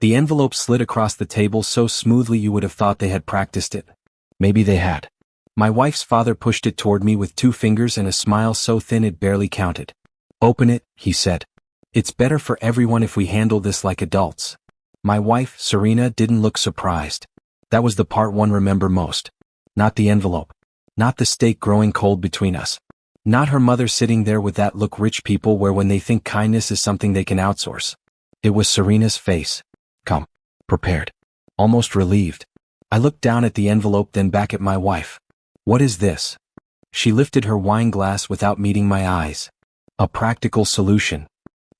The envelope slid across the table so smoothly you would have thought they had practiced it. Maybe they had. My wife's father pushed it toward me with 2 fingers and a smile so thin it barely counted. "Open it," he said. "It's better for everyone if we handle this like adults." My wife, Serena, didn't look surprised. That was the part one remember most. Not the envelope. Not the steak growing cold between us. Not her mother sitting there with that look rich people wear when they think kindness is something they can outsource. It was Serena's face. Calm. Prepared. Almost relieved. I looked down at the envelope, then back at my wife. "What is this?" She lifted her wine glass without meeting my eyes. "A practical solution."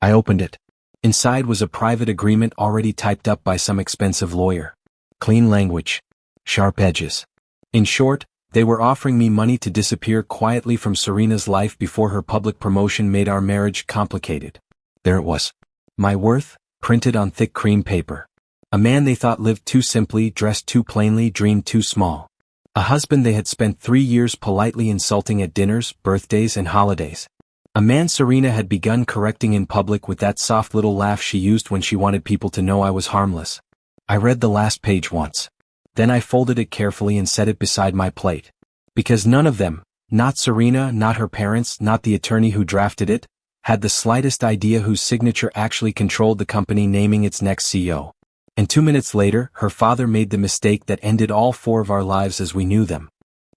I opened it. Inside was a private agreement already typed up by some expensive lawyer. Clean language. Sharp edges. In short, they were offering me money to disappear quietly from Serena's life before her public promotion made our marriage complicated. There it was. My worth, printed on thick cream paper. A man they thought lived too simply, dressed too plainly, dreamed too small. A husband they had spent 3 years politely insulting at dinners, birthdays, and holidays. A man Serena had begun correcting in public with that soft little laugh she used when she wanted people to know I was harmless. I read the last page once. Then I folded it carefully and set it beside my plate. Because none of them, not Serena, not her parents, not the attorney who drafted it, had the slightest idea whose signature actually controlled the company naming its next CEO. And 2 minutes later, her father made the mistake that ended all 4 of our lives as we knew them.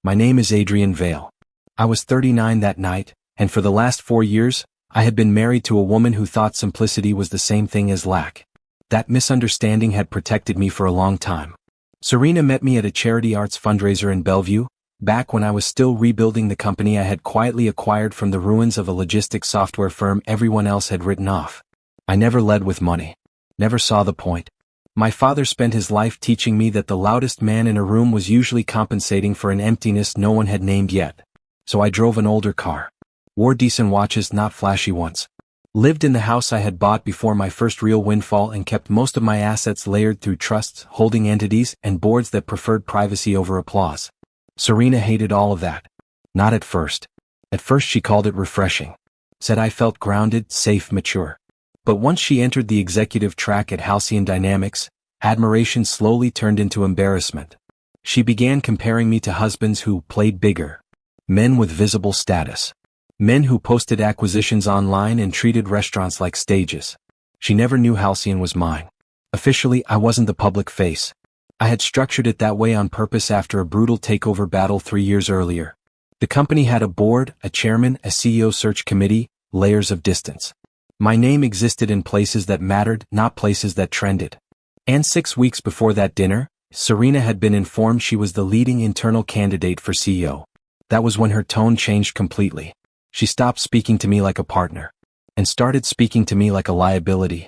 My name is Adrian Vale. I was 39 that night, and for the last 4 years, I had been married to a woman who thought simplicity was the same thing as lack. That misunderstanding had protected me for a long time. Serena met me at a charity arts fundraiser in Bellevue, back when I was still rebuilding the company I had quietly acquired from the ruins of a logistics software firm everyone else had written off. I never led with money. Never saw the point. My father spent his life teaching me that the loudest man in a room was usually compensating for an emptiness no one had named yet. So I drove an older car. Wore decent watches, not flashy ones. Lived in the house I had bought before my first real windfall and kept most of my assets layered through trusts, holding entities, and boards that preferred privacy over applause. Serena hated all of that. Not at first. At first she called it refreshing. Said I felt grounded, safe, mature. But once she entered the executive track at Halcyon Dynamics, admiration slowly turned into embarrassment. She began comparing me to husbands who played bigger. Men with visible status. Men who posted acquisitions online and treated restaurants like stages. She never knew Halcyon was mine. Officially, I wasn't the public face. I had structured it that way on purpose after a brutal takeover battle 3 years earlier. The company had a board, a chairman, a CEO search committee, layers of distance. My name existed in places that mattered, not places that trended. And 6 weeks before that dinner, Serena had been informed she was the leading internal candidate for CEO. That was when her tone changed completely. She stopped speaking to me like a partner. And started speaking to me like a liability.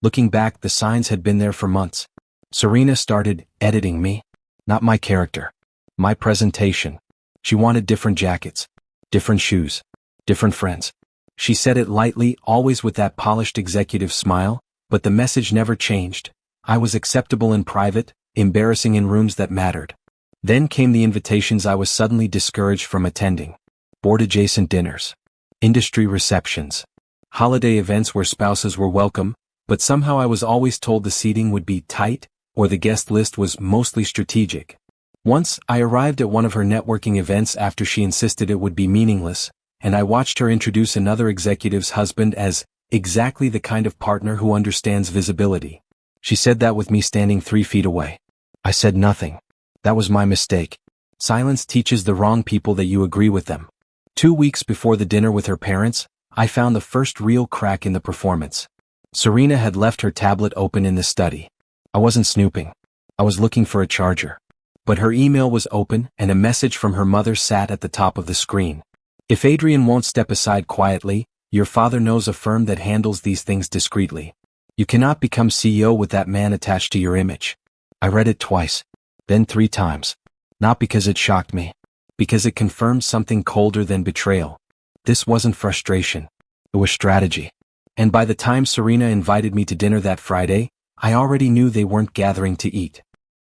Looking back, the signs had been there for months. Serena started editing me. Not my character. My presentation. She wanted different jackets. Different shoes. Different friends. She said it lightly, always with that polished executive smile, but the message never changed. I was acceptable in private, embarrassing in rooms that mattered. Then came the invitations I was suddenly discouraged from attending. Board-adjacent dinners. Industry receptions. Holiday events where spouses were welcome, but somehow I was always told the seating would be tight, or the guest list was mostly strategic. Once, I arrived at one of her networking events after she insisted it would be meaningless, and I watched her introduce another executive's husband as exactly the kind of partner who understands visibility. She said that with me standing 3 feet away. I said nothing. That was my mistake. Silence teaches the wrong people that you agree with them. 2 weeks before the dinner with her parents, I found the first real crack in the performance. Serena had left her tablet open in the study. I wasn't snooping. I was looking for a charger. But her email was open, and a message from her mother sat at the top of the screen. If Adrian won't step aside quietly, your father knows a firm that handles these things discreetly. You cannot become CEO with that man attached to your image. I read it twice, then 3 times. Not because it shocked me. Because it confirmed something colder than betrayal. This wasn't frustration. It was strategy. And by the time Serena invited me to dinner that Friday, I already knew they weren't gathering to eat.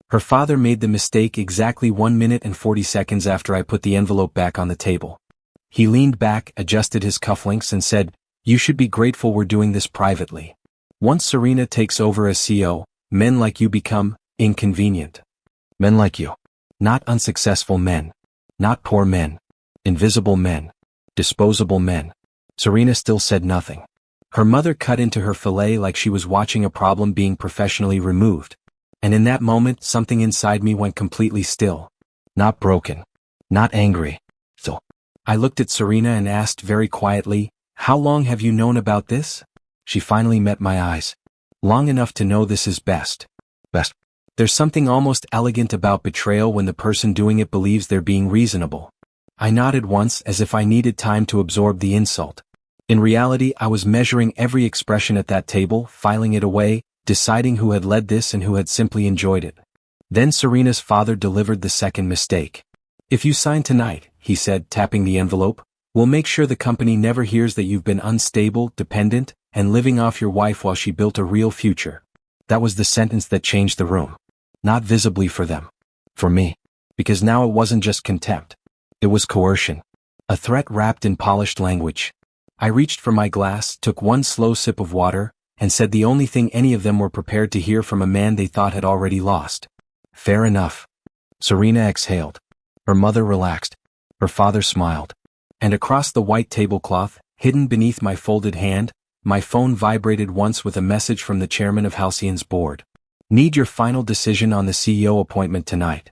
Her father made the mistake exactly 1 minute and 40 seconds after I put the envelope back on the table. He leaned back, adjusted his cufflinks, and said, "You should be grateful we're doing this privately. Once Serena takes over as CEO, Men like you become inconvenient. Men like you. Not unsuccessful men. Not poor men. Invisible men. Disposable men. Serena still said nothing. Her mother cut into her fillet like she was watching a problem being professionally removed. And in that moment, something inside me went completely still. Not broken. Not angry. So, I looked at Serena and asked very quietly, "How long have you known about this?" She finally met my eyes. "Long enough to know this is best." Best. There's something almost elegant about betrayal when the person doing it believes they're being reasonable. I nodded once as if I needed time to absorb the insult. In reality, I was measuring every expression at that table, filing it away, deciding who had led this and who had simply enjoyed it. Then Serena's father delivered the second mistake. "If you sign tonight," he said, tapping the envelope, "we'll make sure the company never hears that you've been unstable, dependent, and living off your wife while she built a real future." That was the sentence that changed the room. Not visibly for them. For me. Because now it wasn't just contempt. It was coercion. A threat wrapped in polished language. I reached for my glass, took one slow sip of water, and said the only thing any of them were prepared to hear from a man they thought had already lost. "Fair enough." Serena exhaled. Her mother relaxed. Her father smiled. And across the white tablecloth, hidden beneath my folded hand, my phone vibrated once with a message from the chairman of Halcyon's board. "Need your final decision on the CEO appointment tonight."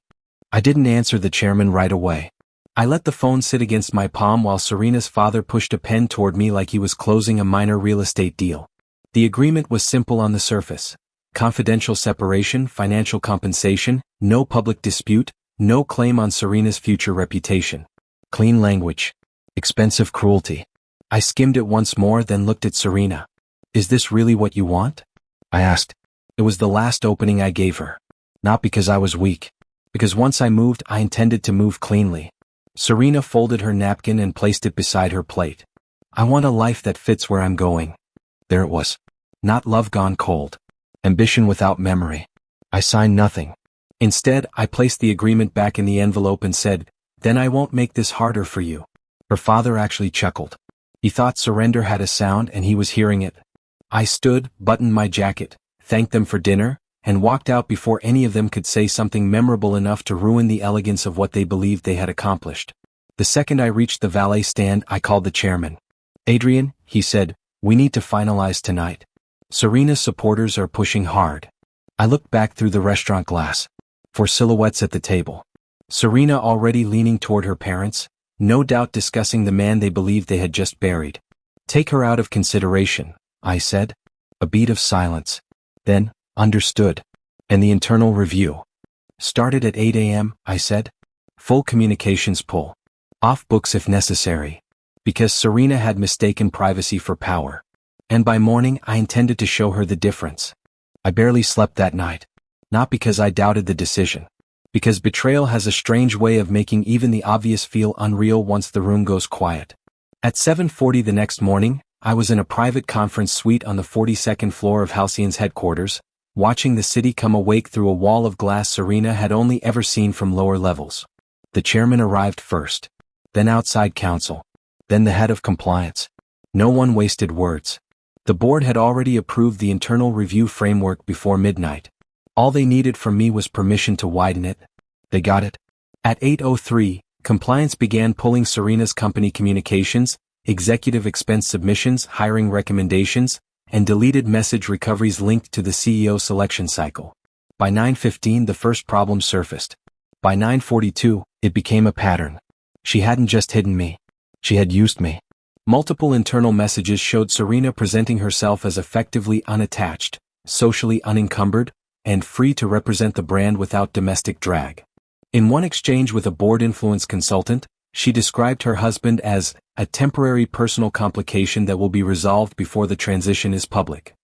I didn't answer the chairman right away. I let the phone sit against my palm while Serena's father pushed a pen toward me like he was closing a minor real estate deal. The agreement was simple on the surface. Confidential separation, financial compensation, no public dispute, no claim on Serena's future reputation. Clean language. Expensive cruelty. I skimmed it once more, then looked at Serena. "Is this really what you want?" I asked. It was the last opening I gave her. Not because I was weak. Because once I moved, I intended to move cleanly. Serena folded her napkin and placed it beside her plate. "I want a life that fits where I'm going." There it was. Not love gone cold. Ambition without memory. I signed nothing. Instead, I placed the agreement back in the envelope and said, "Then I won't make this harder for you." Her father actually chuckled. He thought surrender had a sound and he was hearing it. I stood, buttoned my jacket, thanked them for dinner, and walked out before any of them could say something memorable enough to ruin the elegance of what they believed they had accomplished. The second I reached the valet stand, I called the chairman. "Adrian," he said, "we need to finalize tonight. Serena's supporters are pushing hard." I looked back through the restaurant glass. For silhouettes at the table. Serena already leaning toward her parents, no doubt discussing the man they believed they had just buried. "Take her out of consideration," I said. A beat of silence. Then, "Understood." "And the internal review?" "Started at 8 a.m., I said. "Full communications pull. Off books if necessary." Because Serena had mistaken privacy for power. And by morning, I intended to show her the difference. I barely slept that night. Not because I doubted the decision. Because betrayal has a strange way of making even the obvious feel unreal once the room goes quiet. At 7:40 the next morning, I was in a private conference suite on the 42nd floor of Halcyon's headquarters, watching the city come awake through a wall of glass Serena had only ever seen from lower levels. The chairman arrived first. Then outside counsel. Then the head of compliance. No one wasted words. The board had already approved the internal review framework before midnight. All they needed from me was permission to widen it. They got it. At 8:03, compliance began pulling Serena's company communications, executive expense submissions, hiring recommendations, and deleted message recoveries linked to the CEO selection cycle. By 9:15 the first problem surfaced. By 9:42, it became a pattern. She hadn't just hidden me. She had used me. Multiple internal messages showed Serena presenting herself as effectively unattached, socially unencumbered, and free to represent the brand without domestic drag. In one exchange with a board influence consultant, she described her husband as a temporary personal complication that will be resolved before the transition is public.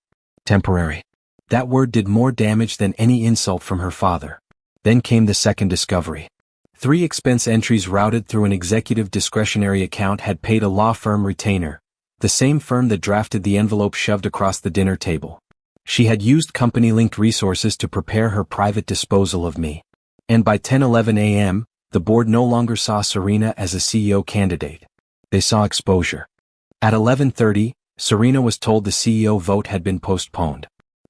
Temporary. That word did more damage than any insult from her father. Then came the second discovery. 3 expense entries routed through an executive discretionary account had paid a law firm retainer, the same firm that drafted the envelope shoved across the dinner table. She had used company-linked resources to prepare her private disposal of me. And by 10:11 a.m., the board no longer saw Serena as a CEO candidate. They saw exposure. At 11:30, Serena was told the CEO vote had been postponed.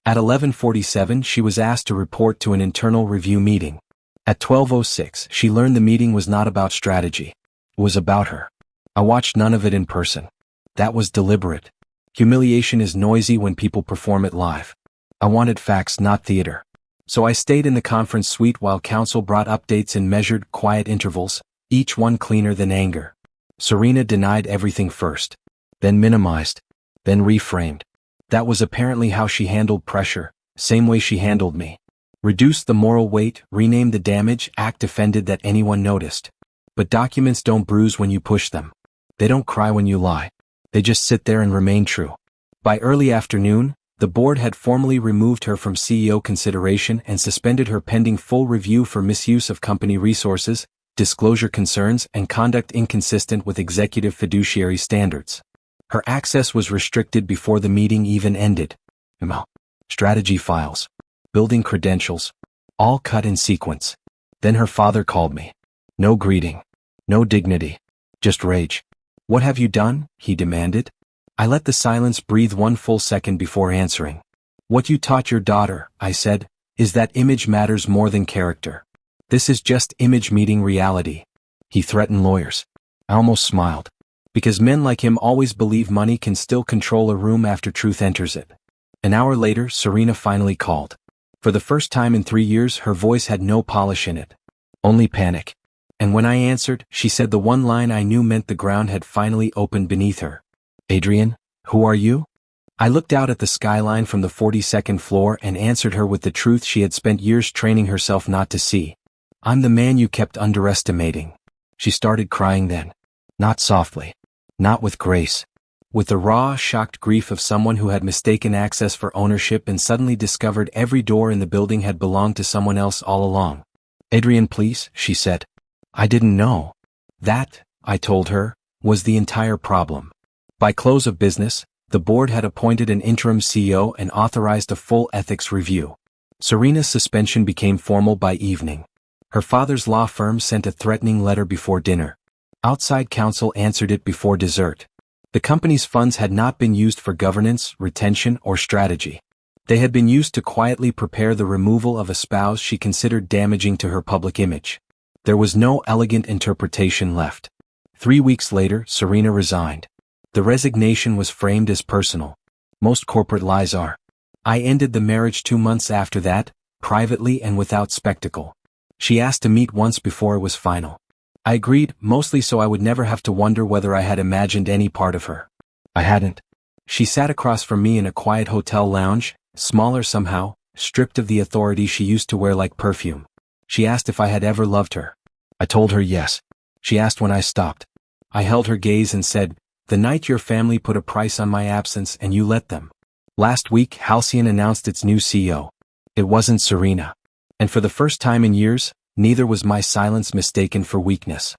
At 11:47 she was asked to report to an internal review meeting. At 12:06 she learned the meeting was not about strategy. It was about her. I watched none of it in person. That was deliberate. Humiliation is noisy when people perform it live. I wanted facts, not theater. So I stayed in the conference suite while counsel brought updates in measured, quiet intervals, each one cleaner than anger. Serena denied everything first, then minimized, then reframed. That was apparently how she handled pressure, same way she handled me. Reduced the moral weight, renamed the damage, act offended that anyone noticed. But documents don't bruise when you push them. They don't cry when you lie. They just sit there and remain true. By early afternoon, the board had formally removed her from CEO consideration and suspended her pending full review for misuse of company resources, disclosure concerns, and conduct inconsistent with executive fiduciary standards. Her access was restricted before the meeting even ended. Strategy files, building credentials, all cut in sequence. Then her father called me. No greeting, no dignity, just rage. "What have you done?" he demanded. I let the silence breathe one full second before answering. "What you taught your daughter," I said, "is that image matters more than character. This is just image meeting reality." He threatened lawyers. I almost smiled. Because men like him always believe money can still control a room after truth enters it. An hour later, Serena finally called. For the first time in 3 years, her voice had no polish in it. Only panic. And when I answered, she said the one line I knew meant the ground had finally opened beneath her. "Adrian, who are you?" I looked out at the skyline from the 42nd floor and answered her with the truth she had spent years training herself not to see. "I'm the man you kept underestimating." She started crying then. Not softly. Not with grace. With the raw, shocked grief of someone who had mistaken access for ownership and suddenly discovered every door in the building had belonged to someone else all along. "Adrian, please," she said. "I didn't know." That, I told her, was the entire problem. By close of business, the board had appointed an interim CEO and authorized a full ethics review. Serena's suspension became formal by evening. Her father's law firm sent a threatening letter before dinner. Outside counsel answered it before dessert. The company's funds had not been used for governance, retention, or strategy. They had been used to quietly prepare the removal of a spouse she considered damaging to her public image. There was no elegant interpretation left. 3 weeks later, Serena resigned. The resignation was framed as personal. Most corporate lies are. I ended the marriage 2 months after that, privately and without spectacle. She asked to meet once before it was final. I agreed, mostly so I would never have to wonder whether I had imagined any part of her. I hadn't. She sat across from me in a quiet hotel lounge, smaller somehow, stripped of the authority she used to wear like perfume. She asked if I had ever loved her. I told her yes. She asked when I stopped. I held her gaze and said, "The night your family put a price on my absence and you let them." Last week, Halcyon announced its new CEO. It wasn't Serena. And for the first time in years, neither was my silence mistaken for weakness.